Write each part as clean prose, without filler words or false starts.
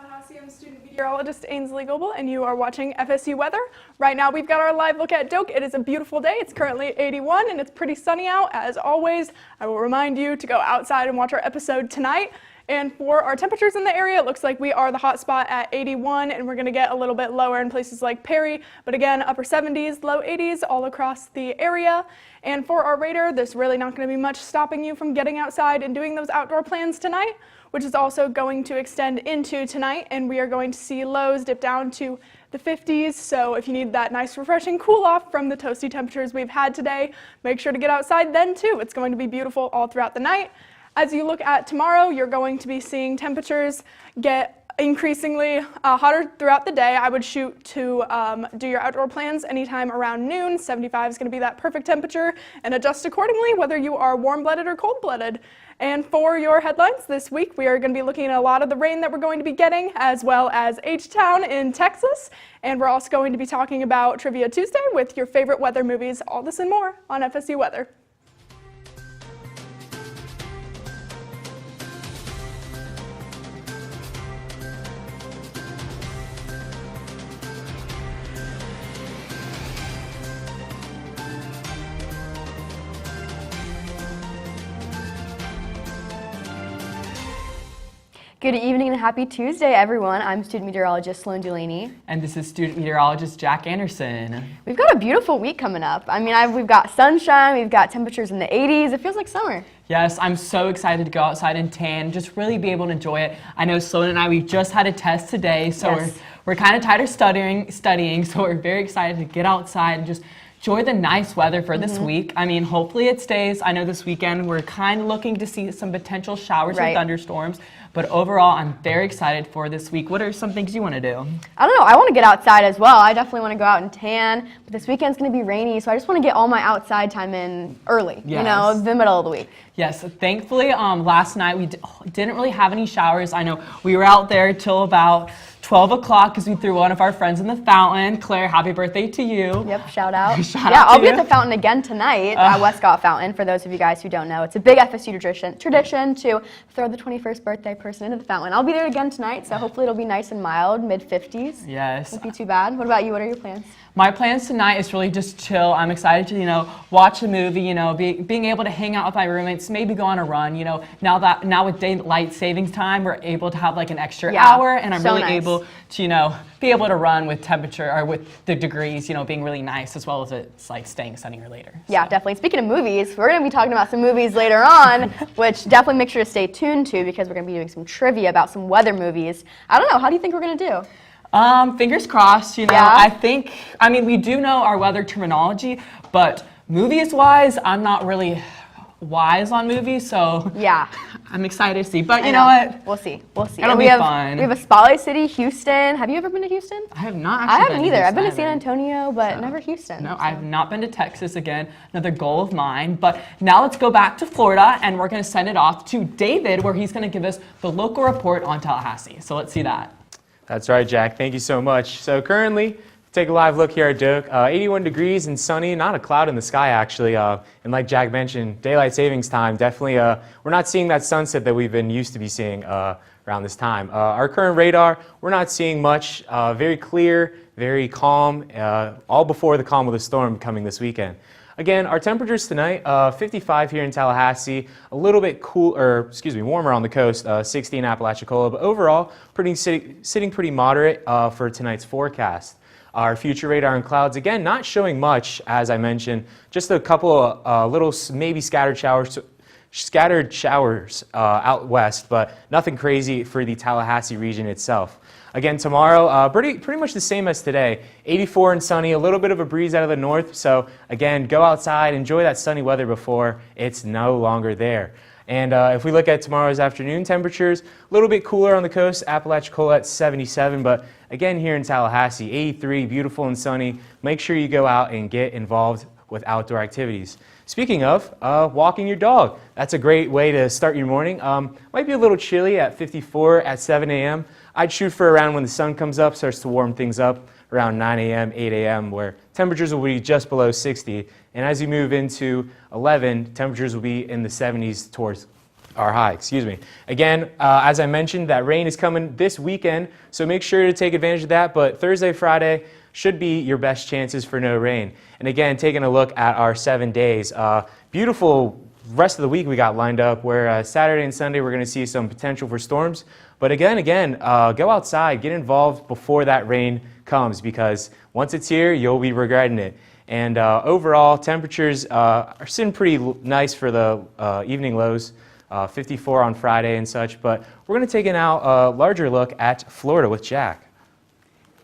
Tallahassee, I'm student meteorologist Ainsley Goebel, and you are watching FSU Weather. Right now we've got our live look at Doak. It is a beautiful day. It's currently 81 and it's pretty sunny out. As always, I will remind you to go outside and watch our episode tonight. And for our temperatures in the area, it looks like we are the hot spot at 81, and we're going to get a little bit lower in places like Perry, but again, upper 70s, low 80s all across the area. And for our radar, there's really not going to be much stopping you from getting outside and doing those outdoor plans tonight, which is also going to extend into tonight, and we are going to see lows dip down to the 50s. So if you need that nice refreshing cool off from the toasty temperatures we've had today, make sure to get outside then too. It's going to be beautiful all throughout the night. As you look at tomorrow, you're going to be seeing temperatures get increasingly hotter throughout the day. I would shoot to do your outdoor plans anytime around noon. 75 is going to be that perfect temperature, and adjust accordingly whether you are warm-blooded or cold-blooded. And for your headlines this week, we are going to be looking at a lot of the rain that we're going to be getting, as well as H-Town in Texas. And we're also going to be talking about Trivia Tuesday with your favorite weather movies. All this and more on FSU Weather. Good evening and happy Tuesday, everyone. I'm student meteorologist Sloan Delaney. And this is student meteorologist Jack Anderson. We've got a beautiful week coming up. I mean, we've got sunshine, we've got temperatures in the 80s. It feels like summer. Yes, I'm so excited to go outside and tan, just really be able to enjoy it. I know Sloan and I, we just had a test today, so yes. we're kind of tired of studying, so we're very excited to get outside and just enjoy the nice weather for this week. I mean, hopefully it stays. I know this weekend we're kind of looking to see some potential showers and thunderstorms. But overall, I'm very excited for this week. What are some things you want to do? I don't know. I want to get outside as well. I definitely want to go out and tan. But this weekend's going to be rainy, so I just want to get all my outside time in early, yes. You know, the middle of the week. Yes, thankfully, last night we didn't really have any showers. I know we were out there till about 12 o'clock because we threw one of our friends in the fountain. Claire, happy birthday to you. Yep, shout out. I'll be at the fountain again tonight at Westcott Fountain. For those of you guys who don't know, it's a big FSU tradition to throw the 21st birthday person into the fountain. I'll be there again tonight, so hopefully it'll be nice and mild, mid-50s. Yes. Won't be too bad. What about you? What are your plans? My plans tonight is really just chill. I'm excited to, watch a movie, being able to hang out with my roommates, maybe go on a run, now with daylight savings time, we're able to have like an extra hour, and I'm really able to, be able to run with temperature or with the degrees, being really nice, as well as it's like staying sunnier later. Yeah, definitely. Speaking of movies, we're going to be talking about some movies later on, which definitely make sure to stay tuned to because we're going to be doing some trivia about some weather movies. I don't know, how do you think we're going to do? Fingers crossed, I mean, we do know our weather terminology, but movies-wise, I'm not really wise on movies, so yeah, I'm excited to see. But you know what? We'll see. It'll be fun. We have a Spotlight City, Houston. Have you ever been to Houston? I have not. I haven't either. I've been to San Antonio, but never Houston. No, I've not been to Texas again. Another goal of mine. But now let's go back to Florida, and we're going to send it off to David, where he's going to give us the local report on Tallahassee. So let's see that. That's right, Jack. Thank you so much. So currently, take a live look here at Doak. 81 degrees and sunny, not a cloud in the sky actually. And like Jack mentioned, daylight savings time, definitely we're not seeing that sunset that we've been used to be seeing around this time. Our current radar, we're not seeing much. Very clear, very calm, all before the calm of the storm coming this weekend. Again, our temperatures tonight, 55 here in Tallahassee, a little bit warmer on the coast, 60 in Apalachicola, but overall, sitting pretty moderate for tonight's forecast. Our future radar and clouds, again, not showing much, as I mentioned, just a couple of little, maybe scattered showers out west, but nothing crazy for the Tallahassee region itself. Again, tomorrow, pretty much the same as today. 84 and sunny, a little bit of a breeze out of the north. So again, go outside, enjoy that sunny weather before it's no longer there. And if we look at tomorrow's afternoon temperatures, a little bit cooler on the coast, Apalachicola at 77, but again here in Tallahassee, 83, beautiful and sunny. Make sure you go out and get involved with outdoor activities. Speaking of, walking your dog. That's a great way to start your morning. Might be a little chilly at 54 at 7 a.m. I'd shoot for around when the sun comes up, starts to warm things up, around 9 a.m., 8 a.m., where temperatures will be just below 60. And as you move into 11, temperatures will be in the 70s towards our high, excuse me. Again, as I mentioned, that rain is coming this weekend, so make sure to take advantage of that. But Thursday, Friday should be your best chances for no rain. And again, taking a look at our 7 days, beautiful rest of the week we got lined up where Saturday and Sunday we're going to see some potential for storms. But again, go outside, get involved before that rain comes, because once it's here, you'll be regretting it. And overall, temperatures are sitting pretty nice for the evening lows, 54 on Friday and such. But we're going to take now a larger look at Florida with Jack.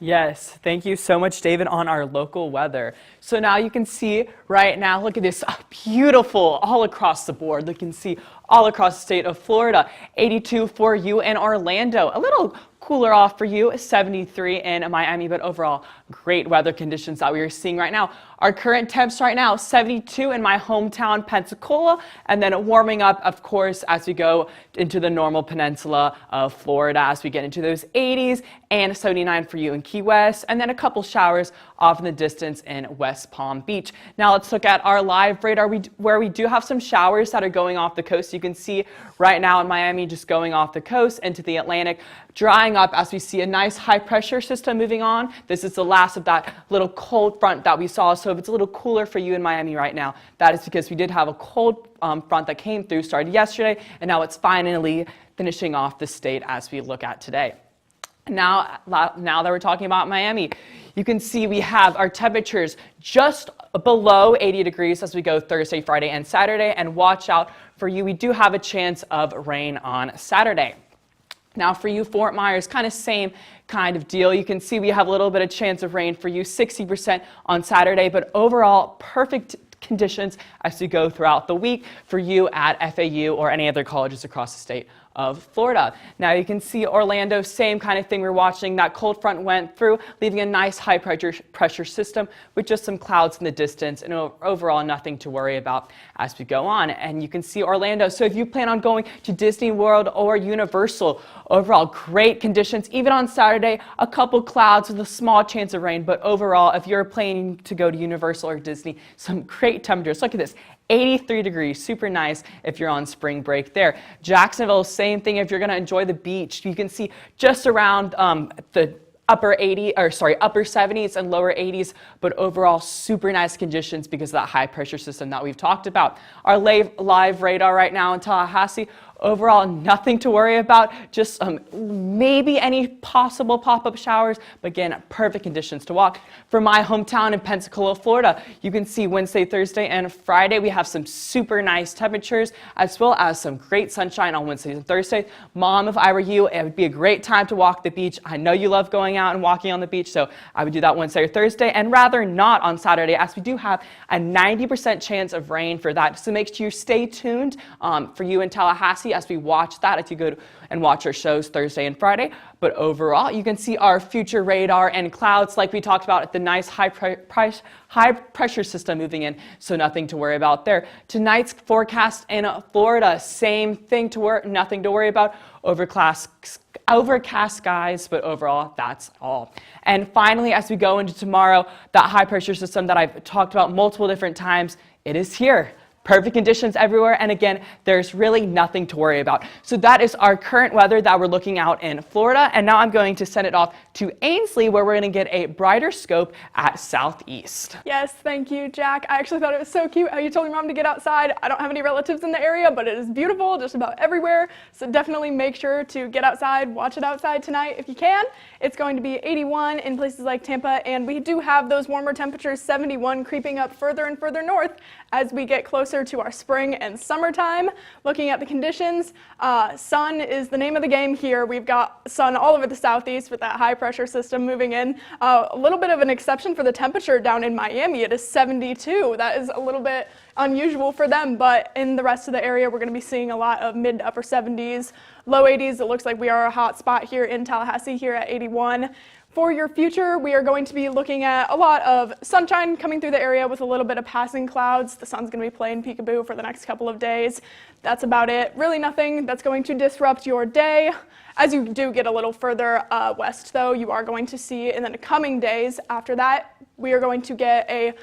Yes, thank you so much, David, on our local weather. So now you can see right now, look at this, beautiful all across the board. You can see all across the state of Florida, 82 for you in Orlando, a little cooler off for you, 73 in Miami, but overall great weather conditions that we are seeing right now. Our current temps right now, 72 in my hometown, Pensacola, and then warming up, of course, as we go into the normal peninsula of Florida, as we get into those 80s, and 79 for you in Key West, and then a couple showers off in the distance in West Palm Beach. Now let's look at our live radar where we do have some showers that are going off the coast. You can see right now in Miami just going off the coast into the Atlantic, drying up as we see a nice high pressure system moving on. This is the last of that little cold front that we saw. So if it's a little cooler for you in Miami right now, that is because we did have a cold front that came through, started yesterday, and now it's finally finishing off the state as we look at today. Now that we're talking about Miami, you can see we have our temperatures just below 80 degrees as we go Thursday, Friday, and Saturday. And watch out for you, we do have a chance of rain on Saturday. Now for you, Fort Myers, kind of same kind of deal. You can see we have a little bit of chance of rain for you, 60% on Saturday, but overall perfect conditions as we go throughout the week for you at FAU or any other colleges across the state of Florida. Now you can see Orlando, same kind of thing. We're watching that cold front went through, leaving a nice high pressure system with just some clouds in the distance, and overall nothing to worry about as we go on. And you can see Orlando. So if you plan on going to Disney World or Universal, overall great conditions. Even on Saturday, a couple clouds with a small chance of rain, but overall, if you're planning to go to Universal or Disney, some great temperatures. Look at this. 83 degrees, super nice if you're on spring break there. Jacksonville, same thing if you're going to enjoy the beach. You can see just around the upper 70s and lower 80s, but overall super nice conditions because of that high pressure system that we've talked about. Our live radar right now in Tallahassee, overall nothing to worry about, just maybe any possible pop-up showers, but again, perfect conditions to walk. For my hometown in Pensacola, Florida, you can see Wednesday, Thursday, and Friday we have some super nice temperatures as well as some great sunshine on Wednesdays and Thursdays. Mom, if I were you, it would be a great time to walk the beach. I know you love going out and walking on the beach, so I would do that Wednesday or Thursday, and rather not on Saturday, as we do have a 90% chance of rain for that. So make sure you stay tuned for you in Tallahassee as we watch that, as you go and watch our shows Thursday and Friday. But overall, you can see our future radar and clouds like we talked about, the nice high pressure system moving in, so nothing to worry about there. Tonight's forecast in Florida, same thing, nothing to worry about. Overcast skies, but overall, that's all. And finally, as we go into tomorrow, that high pressure system that I've talked about multiple different times, it is here. Perfect conditions everywhere, and again, there's really nothing to worry about. So that is our current weather that we're looking out in Florida, and now I'm going to send it off to Ainsley, where we're going to get a brighter scope at Southeast. Yes, thank you, Jack. I actually thought it was so cute how you told your mom to get outside. I don't have any relatives in the area, but it is beautiful just about everywhere, so definitely make sure to get outside, watch it outside tonight if you can. It's going to be 81 in places like Tampa, and we do have those warmer temperatures, 71, creeping up further and further north as we get closer to our spring and summertime. Looking at the conditions, sun is the name of the game here. We've got sun all over the southeast with that high pressure system moving in. A little bit of an exception for the temperature down in Miami. It is 72. That is a little bit unusual for them, but in the rest of the area, we're going to be seeing a lot of mid to upper 70s, low 80s. It looks like we are a hot spot here in Tallahassee here at 81. For your future, we are going to be looking at a lot of sunshine coming through the area with a little bit of passing clouds. The sun's going to be playing peekaboo for the next couple of days. That's about it. Really nothing that's going to disrupt your day. As you do get a little further west, though, you are going to see in the coming days after that, we are going to get a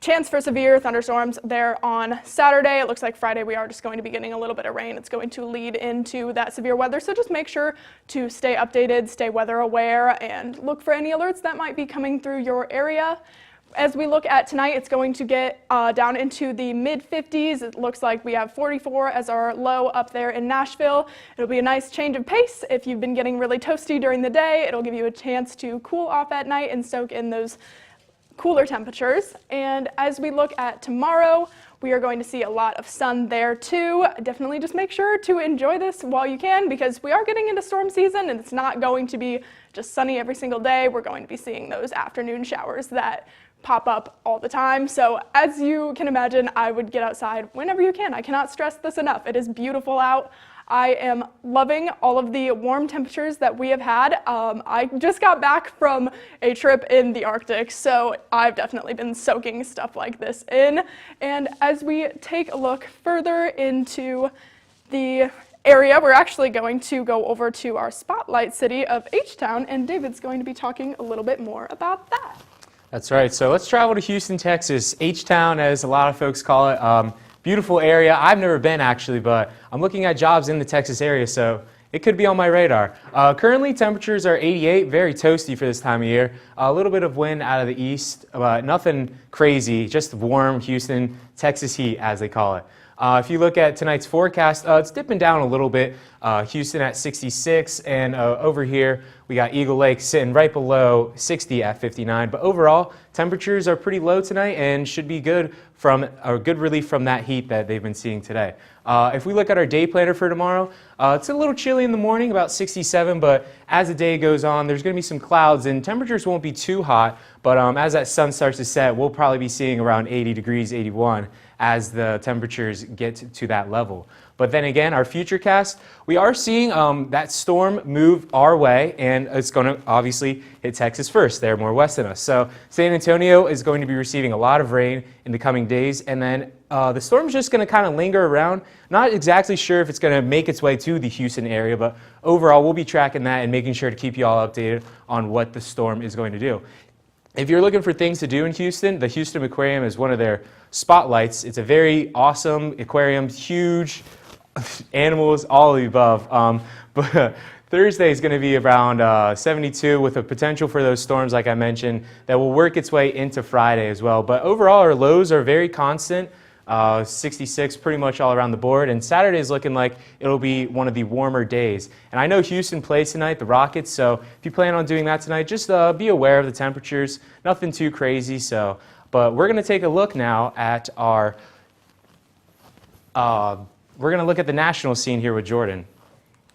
chance for severe thunderstorms there on Saturday. It looks like Friday we are just going to be getting a little bit of rain. It's going to lead into that severe weather, so just make sure to stay updated, stay weather aware, and look for any alerts that might be coming through your area. As we look at tonight, it's going to get down into the mid-50s. It looks like we have 44 as our low up there in Nashville. It'll be a nice change of pace. If you've been getting really toasty during the day, it'll give you a chance to cool off at night and soak in those cooler temperatures. And as we look at tomorrow, we are going to see a lot of sun there too. Definitely just make sure to enjoy this while you can, because we are getting into storm season and it's not going to be just sunny every single day. We're going to be seeing those afternoon showers that pop up all the time. So as you can imagine, I would get outside whenever you can. I cannot stress this enough. It is beautiful out. I am loving all of the warm temperatures that we have had. I just got back from a trip in the Arctic, so I've definitely been soaking stuff like this in. And as we take a look further into the area, we're actually going to go over to our spotlight city of H-Town, and David's going to be talking a little bit more about that. That's right. So let's travel to Houston, Texas. H-Town, as a lot of folks call it. Beautiful area. I've never been actually, but I'm looking at jobs in the Texas area, so it could be on my radar. Currently, temperatures are 88, very toasty for this time of year. A little bit of wind out of the east, but nothing crazy, just warm Houston, Texas heat, as they call it. If you look at tonight's forecast, it's dipping down a little bit. Houston at 66, and over here we got Eagle Lake sitting right below 60 at 59. But overall, temperatures are pretty low tonight and should be good good relief from that heat that they've been seeing today. If we look at our day planner for tomorrow, it's a little chilly in the morning, about 67, but as the day goes on, there's going to be some clouds and temperatures won't be too hot, but as that sun starts to set, we'll probably be seeing around 80 degrees, 81 as the temperatures get to that level. But then again, our futurecast, we are seeing that storm move our way, and it's going to obviously hit Texas first. They're more west than us. So San Antonio is going to be receiving a lot of rain in the coming days, and then the storm's just going to kind of linger around. Not exactly sure if it's going to make its way to the Houston area, but overall we'll be tracking that and making sure to keep you all updated on what the storm is going to do. If you're looking for things to do in Houston, the Houston Aquarium is one of their spotlights. It's a very awesome aquarium, huge animals, all of the above. But Thursday is going to be around 72 with a potential for those storms, like I mentioned, that will work its way into Friday as well. But overall, our lows are very constant. 66 pretty much all around the board, and Saturday is looking like it'll be one of the warmer days. And I know Houston plays tonight, the Rockets, so if you plan on doing that tonight, just be aware of the temperatures. Nothing too crazy. But we're going to take a look now at our we're going to look at the national scene here with Jordan.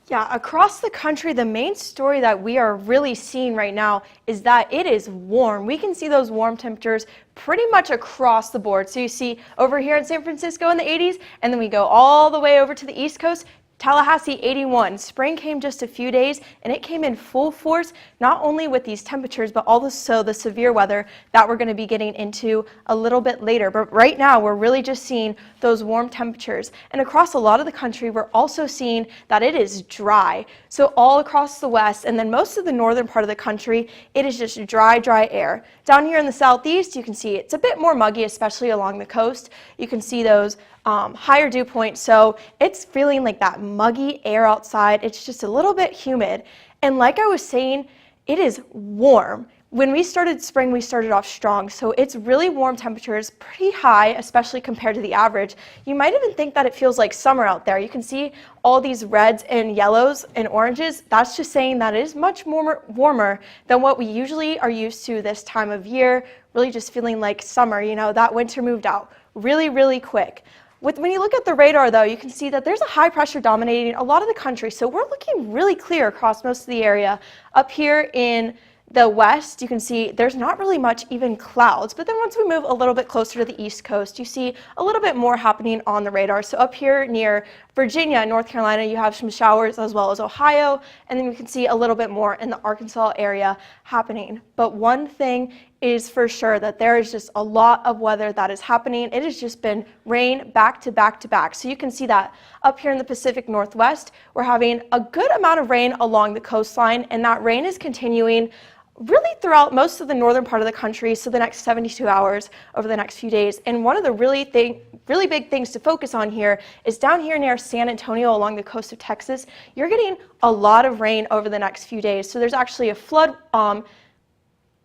Yeah, across the country, the main story that we are really seeing right now is that it is warm. We can see those warm temperatures pretty much across the board. So you see over here in San Francisco in the 80s, and then we go all the way over to the East Coast, Tallahassee 81. Spring came just a few days, and it came in full force, not only with these temperatures, but also the severe weather that we're going to be getting into a little bit later. But right now, we're really just seeing those warm temperatures. And across a lot of the country, we're also seeing that it is dry. So all across the west, and then most of the northern part of the country, it is just dry, dry air. Down here in the southeast, you can see it's a bit more muggy, especially along the coast. You can see those higher dew points, so it's feeling like that muggy air outside. It's just a little bit humid. And like I was saying, it is warm. When we started spring, we started off strong, so it's really warm temperatures, pretty high, especially compared to the average. You might even think that it feels like summer out there. You can see all these reds and yellows and oranges. That's just saying that it is much warmer than what we usually are used to this time of year, really just feeling like summer. You know, that winter moved out really, really quick. When you look at the radar, though, you can see that there's a high pressure dominating a lot of the country, so we're looking really clear across most of the area. Up here in the west, you can see there's not really much even clouds, but then once we move a little bit closer to the east coast, you see a little bit more happening on the radar. So up here near Virginia and North Carolina, you have some showers, as well as Ohio, and then you can see a little bit more in the Arkansas area happening. But one thing is for sure, that there is just a lot of weather that is happening. It has just been rain back to back to back. So you can see that up here in the Pacific Northwest, we're having a good amount of rain along the coastline, and that rain is continuing really throughout most of the northern part of the country, so the next 72 hours over the next few days. And one of the really big things to focus on here is down here near San Antonio along the coast of Texas. You're getting a lot of rain over the next few days. So there's actually a flood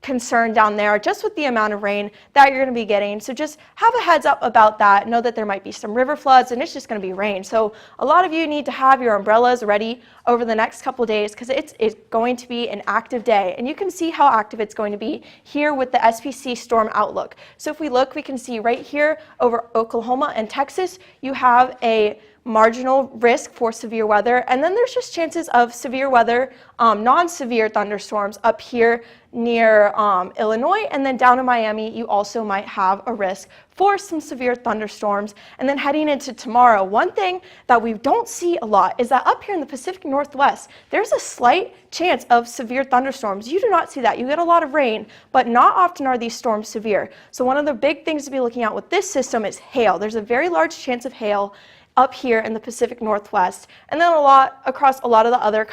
concern down there just with the amount of rain that you're going to be getting. So just have a heads up about that. Know that there might be some river floods and it's just going to be rain. So a lot of you need to have your umbrellas ready over the next couple days because it's going to be an active day. And you can see how active it's going to be here with the SPC storm outlook. So if we look, we can see right here over Oklahoma and Texas, you have a marginal risk for severe weather, and then there's just chances of severe weather, non-severe thunderstorms up here near Illinois, and then down in Miami you also might have a risk for some severe thunderstorms. And then heading into tomorrow, one thing that we don't see a lot is that up here in the Pacific Northwest there's a slight chance of severe thunderstorms. You do not see that. You get a lot of rain, but not often are these storms severe. So one of the big things to be looking at with this system is hail. There's a very large chance of hail up here in the Pacific Northwest, and then across a lot of the other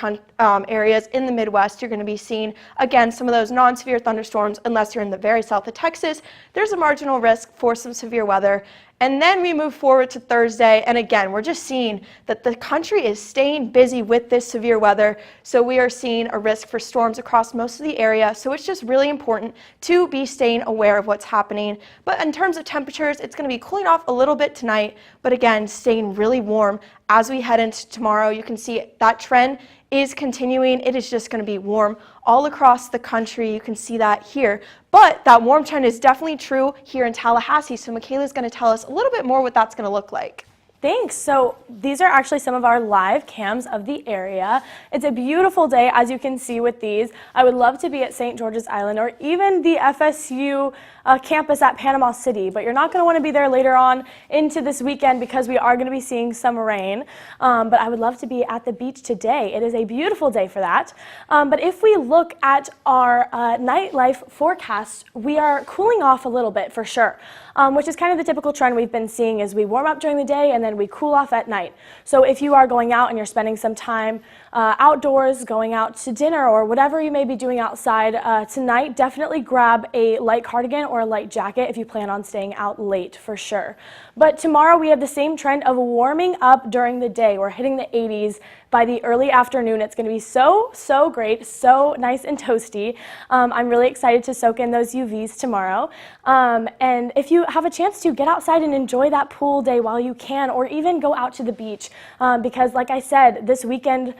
areas in the Midwest. You're going to be seeing, again, some of those non-severe thunderstorms. Unless you're in the very south of Texas, there's a marginal risk for some severe weather. And then we move forward to Thursday, and again, we're just seeing that the country is staying busy with this severe weather, so we are seeing a risk for storms across most of the area, so it's just really important to be staying aware of what's happening. But in terms of temperatures, it's going to be cooling off a little bit tonight, but again, staying really warm as we head into tomorrow. You can see that trend is continuing. It is just going to be warm all across the country. You can see that here. But that warm trend is definitely true here in Tallahassee. So Michaela's going to tell us a little bit more what that's going to look like. Thanks. So these are actually some of our live cams of the area. It's a beautiful day, as you can see with these. I would love to be at St. George's Island or even the FSU campus at Panama City, but you're not going to want to be there later on into this weekend because we are going to be seeing some rain. But I would love to be at the beach today. It is a beautiful day for that. But if we look at our nightlife forecast, we are cooling off a little bit for sure, which is kind of the typical trend we've been seeing is we warm up during the day and then we cool off at night. So if you are going out and you're spending some time outdoors, going out to dinner or whatever you may be doing outside tonight, definitely grab a light cardigan or a light jacket if you plan on staying out late for sure. But tomorrow we have the same trend of warming up during the day. We're hitting the 80s by the early afternoon. It's going to be so great, so nice and toasty. I'm really excited to soak in those UVs tomorrow. And if you have a chance to, get outside and enjoy that pool day while you can, or even go out to the beach because like I said, this weekend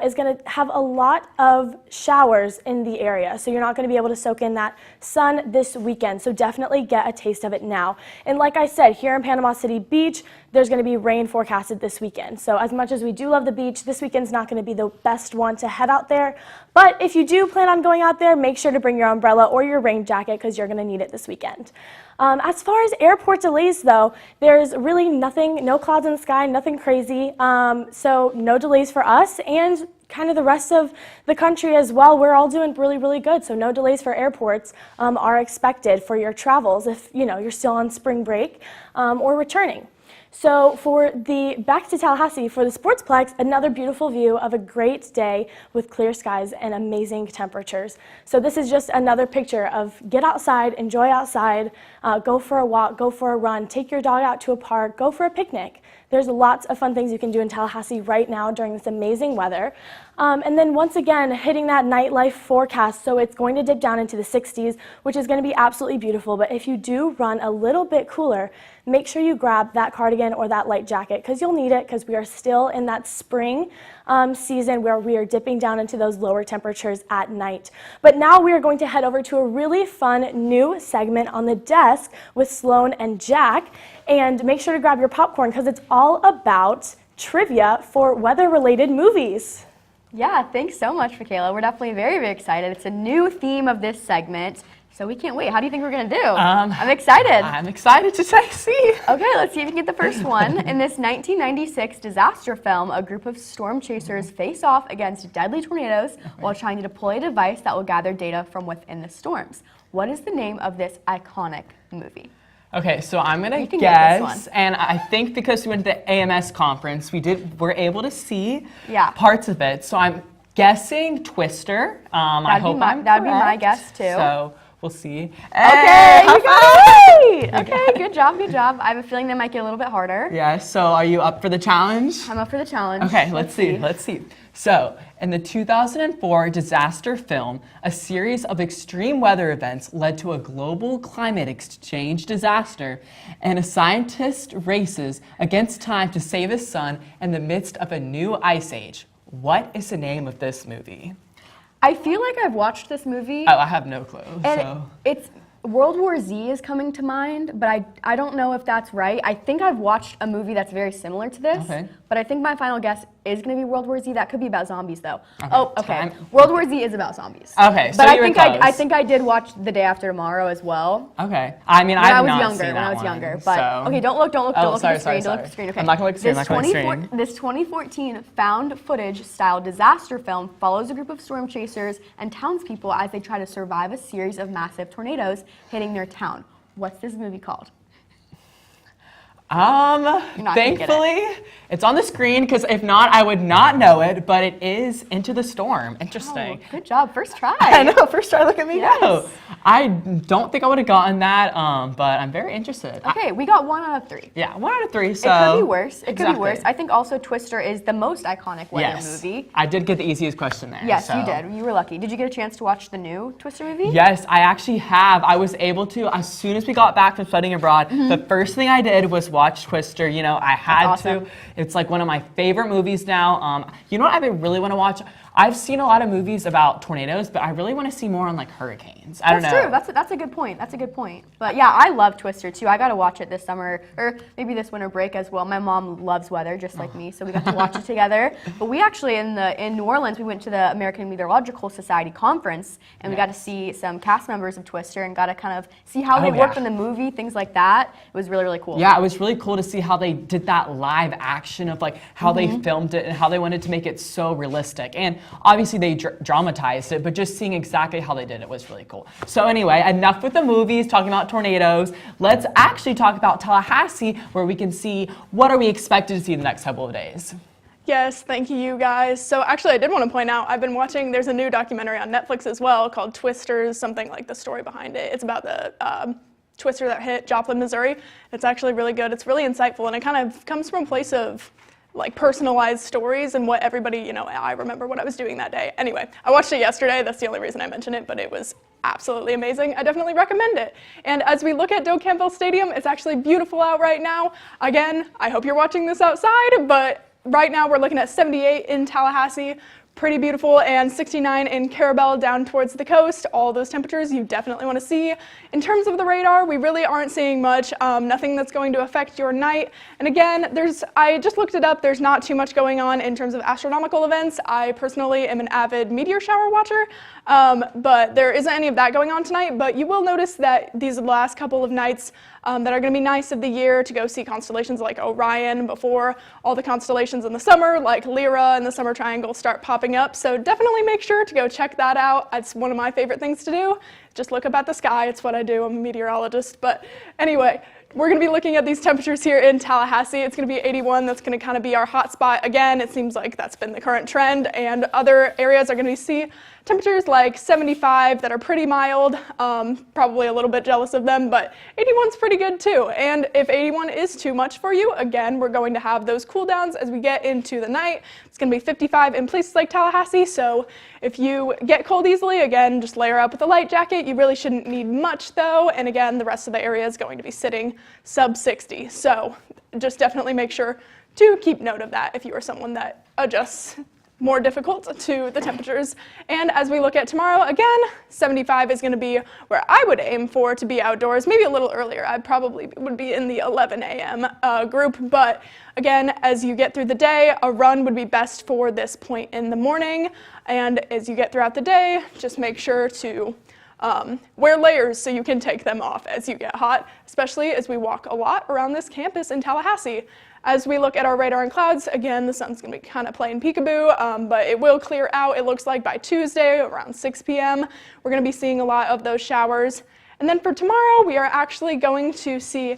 is going to have a lot of showers in the area. So you're not going to be able to soak in that sun this weekend. So definitely get a taste of it now. And like I said, here in Panama City Beach, there's going to be rain forecasted this weekend. So as much as we do love the beach, this weekend's not going to be the best one to head out there. But if you do plan on going out there, make sure to bring your umbrella or your rain jacket because you're going to need it this weekend. As far as airport delays though, there's really nothing, no clouds in the sky, nothing crazy. So no delays for us and kind of the rest of the country as well. We're all doing really good. So no delays for airports are expected for your travels if you're still on spring break or returning. So for the back to Tallahassee for the Sportsplex, another beautiful view of a great day with clear skies and amazing temperatures. So this is just another picture of get outside, enjoy outside, go for a walk, go for a run, take your dog out to a park, go for a picnic. There's lots of fun things you can do in Tallahassee right now during this amazing weather. And then once again, hitting that nightlife forecast, so it's going to dip down into the 60s, which is going to be absolutely beautiful. But if you do run a little bit cooler, make sure you grab that cardigan or that light jacket because you'll need it because we are still in that spring season where we are dipping down into those lower temperatures at night. But now we are going to head over to a really fun new segment on the desk with Sloan and Jack. And make sure to grab your popcorn because it's all about trivia for weather-related movies. Yeah, thanks so much, Michaela. We're definitely very excited. It's a new theme of this segment, so we can't wait. How do you think we're going to do? I'm excited. I'm excited to see. Okay, let's see if we can get the first one. In this 1996 disaster film, a group of storm chasers face off against deadly tornadoes while trying to deploy a device that will gather data from within the storms. What is the name of this iconic movie? Okay, so I'm gonna guess, and I think because we went to the AMS conference, we're able to see parts of it. So guessing Twister. I hope I'm that'd be my correct. guess too. So we'll see. Okay, Hey, you got it right. Okay, good job, good job. I have a feeling that might get a little bit harder. Yeah, so are you up for the challenge? I'm up for the challenge. Okay, let's see. So, in the 2004 disaster film, a series of extreme weather events led to a global climate exchange disaster, and a scientist races against time to save his son in the midst of a new ice age. What is the name of this movie? I feel like I've watched this movie. Oh, I have no clue. And So. it's World War Z is coming to mind, but I don't know if that's right. I think I've watched a movie that's very similar to this, Okay. but I think my final guess is going to be World War Z. That could be about zombies, though. Okay, Oh, okay. time. World War Z is about zombies. Okay, so but you were I close. think I did watch The Day After Tomorrow as well. Okay. I mean, When I've I was not younger, seen when that I was one, younger. But so. okay, don't look Oh, at the sorry, screen. sorry, Don't look at the sorry. screen. Okay. I'm not gonna look at the screen, I'm not gonna look at the screen. This 2014 found footage style disaster film follows a group of storm chasers and townspeople as they try to survive a series of massive tornadoes hitting their town. What's this movie called? not gonna get it. Thankfully, it's on the screen, because if not, I would not know it, but it is Into the Storm. Interesting. Oh, good job. First try. I know, first try, look at me Yes. go. I don't think I would have gotten that, but I'm very interested. Okay, we got 1 out of 3. Yeah, 1 out of 3, so. It could be worse. It could be Exactly. worse. I think also Twister is the most iconic weather Yes. movie. I did get the easiest question there. Yes, so. you did. You were lucky. Did you get a chance to watch the new Twister movie? Yes, I actually have. I was able to, as soon as we got back from studying abroad, the first thing I did was watch Twister. You know, I had awesome. to. It's like one of my favorite movies now. You know what I really want to watch? I've seen a lot of movies about tornadoes, but I really want to see more on like hurricanes. I don't know. That's true. That's a good point. That's a good point. But yeah, I love Twister too. I got to watch it this summer, or maybe this winter break as well. My mom loves weather just like me, so we got to watch it together. But we actually in New Orleans, we went to the American Meteorological Society conference, and we got to see some cast members of Twister and got to kind of see how they worked in the movie, things like that. It was really, really cool. Yeah, it was really cool to see how they did that live action of like how they filmed it and how they wanted to make it so realistic. And obviously they dramatized it, but just seeing exactly how they did it was really cool. So anyway, enough with the movies, talking about tornadoes. Let's actually talk about Tallahassee, where we can see what are we expected to see in the next couple of days. Yes, thank you guys. So actually I did want to point out, I've been watching, there's a new documentary on Netflix as well called Twisters, something like the story behind it. It's about the twister that hit Joplin, Missouri. It's actually really good. It's really insightful, and it kind of comes from a place of like personalized stories and what everybody, you know, I remember what I was doing that day. Anyway, I watched it yesterday. That's the only reason I mention it, but it was absolutely amazing. I definitely recommend it. And as we look at Doak Campbell Stadium, it's actually beautiful out right now. Again, I hope you're watching this outside, but right now we're looking at 78 in Tallahassee. Pretty beautiful, and 69 in Carabel down towards the coast. All those temperatures you definitely want to see. In terms of the radar, we really aren't seeing much, nothing that's going to affect your night. And again, I just looked it up, there's not too much going on in terms of astronomical events. I personally am an avid meteor shower watcher, but there isn't any of that going on tonight. But you will notice that these last couple of nights that are going to be nice of the year to go see constellations like Orion before all the constellations in the summer, like Lyra and the Summer Triangle, start popping up. So definitely make sure to go check that out. It's one of my favorite things to do. Just look up at the sky. It's what I do. I'm a meteorologist. But anyway, we're going to be looking at these temperatures here in Tallahassee. It's going to be 81. That's going to kind of be our hot spot. Again, it seems like that's been the current trend. And other areas are going to see temperatures like 75 that are pretty mild. Probably a little bit jealous of them, but 81's pretty good too. And if 81 is too much for you, again, we're going to have those cool downs as we get into the night. It's going to be 55 in places like Tallahassee. So if you get cold easily, again, just layer up with a light jacket. You really shouldn't need much though. And again, the rest of the area is going to be sitting sub 60. So just definitely make sure to keep note of that if you are someone that adjusts more difficult to the temperatures. And as we look at tomorrow, again, 75 is going to be where I would aim for to be outdoors, maybe a little earlier. I probably would be in the 11 a.m. Group, but again, as you get through the day, a run would be best for this point in the morning. And as you get throughout the day, just make sure to wear layers so you can take them off as you get hot, especially as we walk a lot around this campus in Tallahassee. As we look at our radar and clouds, again, the sun's going to be kind of playing peekaboo, but it will clear out, it looks like, by Tuesday around 6 p.m. We're going to be seeing a lot of those showers. And then for tomorrow, we are actually going to see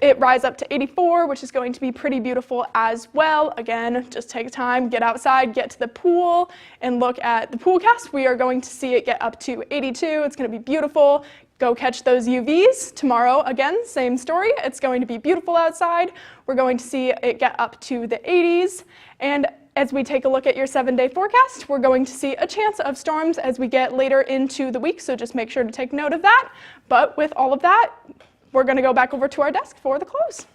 it rise up to 84, which is going to be pretty beautiful as well. Again, just take time, get outside, get to the pool, and look at the poolcast. We are going to see it get up to 82. It's going to be beautiful. Go catch those UVs. Tomorrow, again, same story. It's going to be beautiful outside. We're going to see it get up to the 80s. And as we take a look at your 7-day forecast, we're going to see a chance of storms as we get later into the week, so just make sure to take note of that. But with all of that, we're going to go back over to our desk for the close.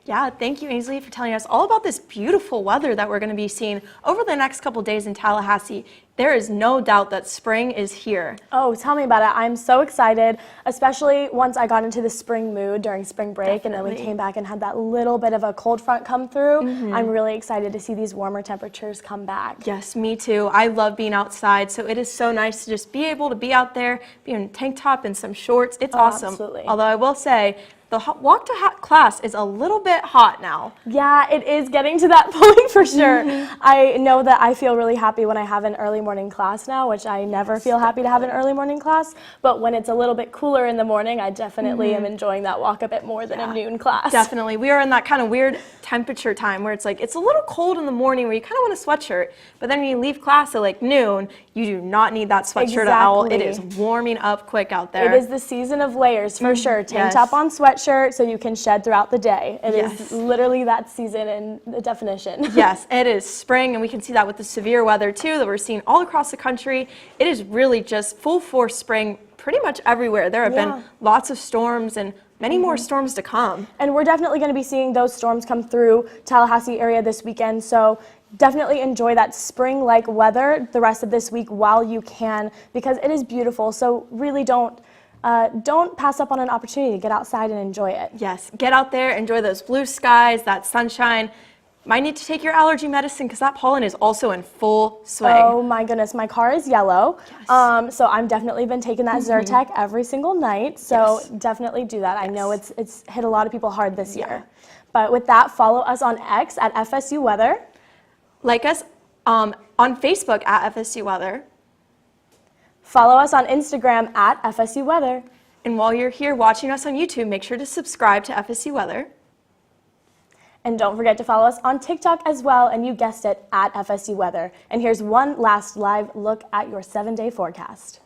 Yeah, thank you, Ainsley, for telling us all about this beautiful weather that we're going to be seeing over the next couple days in Tallahassee. There is no doubt that spring is here. Oh, tell me about it. I'm so excited, especially once I got into the spring mood during spring break, and then we came back and had that little bit of a cold front come through. I'm really excited to see these warmer temperatures come back. Yes, me too. I love being outside, so it is so nice to just be able to be out there, be in a tank top and some shorts. It's awesome. Absolutely. Although I will say, the walk to class is a little bit hot now. Yeah, it is getting to that point for sure. I know that I feel really happy when I have an early morning class now, which I never feel happy to have an early morning class. But when it's a little bit cooler in the morning, I definitely am enjoying that walk a bit more than a noon class. Definitely. We are in that kind of weird temperature time where it's like, it's a little cold in the morning where you kind of want a sweatshirt, but then when you leave class at like noon, you do not need that sweatshirt at all. It is warming up quick out there. It is the season of layers for sure. Tank top on sweatshirt so you can shed throughout the day. It is literally that season in the definition. Yes, it is spring, and we can see that with the severe weather too that we're seeing all across the country. It is really just full force spring pretty much everywhere. There have been lots of storms and many more storms to come. And we're definitely going to be seeing those storms come through Tallahassee area this weekend. So definitely enjoy that spring-like weather the rest of this week while you can, because it is beautiful. So really don't pass up on an opportunity to get outside and enjoy it. Yes, get out there, enjoy those blue skies, that sunshine. Might need to take your allergy medicine because that pollen is also in full swing. Oh my goodness, my car is yellow. So I'm definitely been taking that Zyrtec every single night. So definitely do that. I know it's hit a lot of people hard this year. But with that, follow us on X at FSU Weather. Like us on Facebook at FSU Weather. Follow us on Instagram at FSU Weather. And while you're here watching us on YouTube, make sure to subscribe to FSU Weather. And don't forget to follow us on TikTok as well, and you guessed it, at FSU Weather. And here's one last live look at your 7-day forecast.